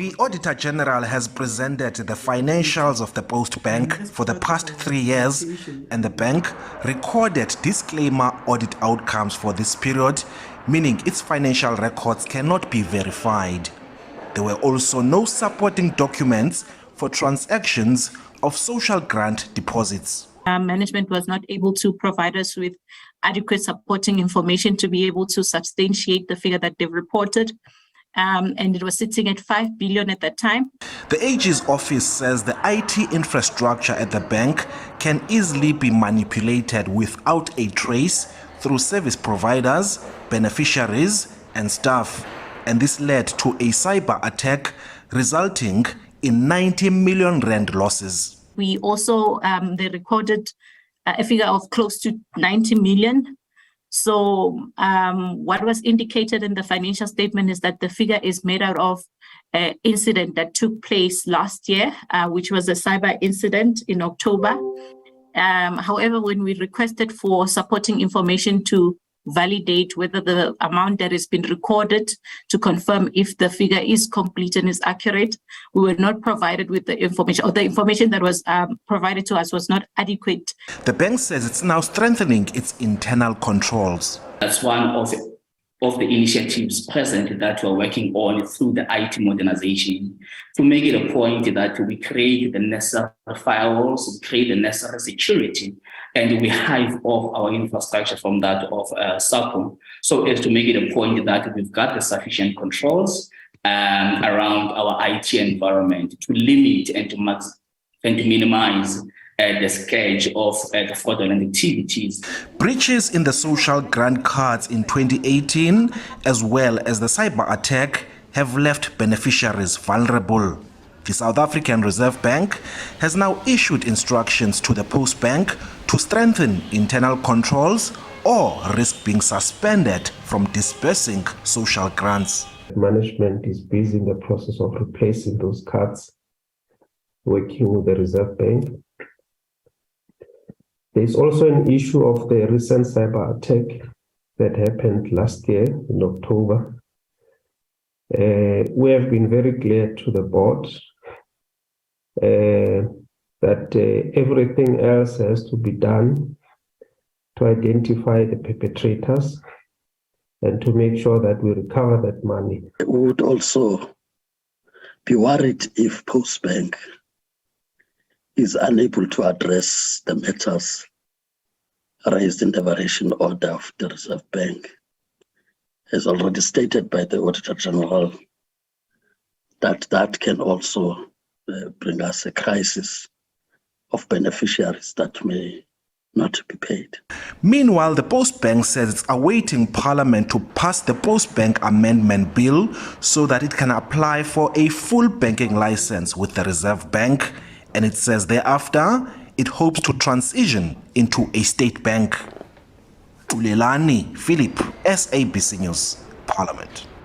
The Auditor General has presented the financials of the Postbank for the past 3 years, and the bank recorded disclaimer audit outcomes for this period, meaning its financial records cannot be verified. There were also no supporting documents for transactions of social grant deposits. Management was not able to provide us with adequate supporting information to be able to substantiate the figure that they've reported. And it was sitting at 5 billion at that time. The AG's office says the IT infrastructure at the bank can easily be manipulated without a trace through service providers, beneficiaries, and staff. And this led to a cyber attack resulting in 90 million rand losses. We also, they recorded a figure of close to 90 million. So what was indicated in the financial statement is that the figure is made out of an incident that took place last year, which was a cyber incident in October. However, when we requested for supporting information to validate whether the amount that has been recorded to confirm if the figure is complete and is accurate, we were not provided with the information, or the information that was provided to us was not adequate. The bank says it's now strengthening its internal controls. That's one of the initiatives present that we're working on through the IT modernization, to make it a point that we create the necessary firewalls, we create the necessary security, and we hive off our infrastructure from that of SABC, so as to make it a point that we've got the sufficient controls around our IT environment to limit and to minimize the scourge of the fraudulent activities. Breaches in the social grant cards in 2018, as well as the cyber attack, have left beneficiaries vulnerable. The South African Reserve Bank has now issued instructions to the Postbank to strengthen internal controls or risk being suspended from disbursing social grants. Management is busy in the process of replacing those cards, working with the Reserve Bank. There is also an issue of the recent cyber attack that happened last year in October. We have been very clear to the board that everything else has to be done to identify the perpetrators and to make sure that we recover that money. We would also be worried if Postbank is unable to address the matters raised in the variation order of the Reserve Bank. As already stated by the Auditor General, that can also bring us a crisis of beneficiaries that may not be paid. Meanwhile, the Postbank says it's awaiting Parliament to pass the Postbank Amendment Bill so that it can apply for a full banking license with the Reserve Bank, and it says thereafter it hopes to transition into a state bank. Tulelani Philip, SABC News, Parliament.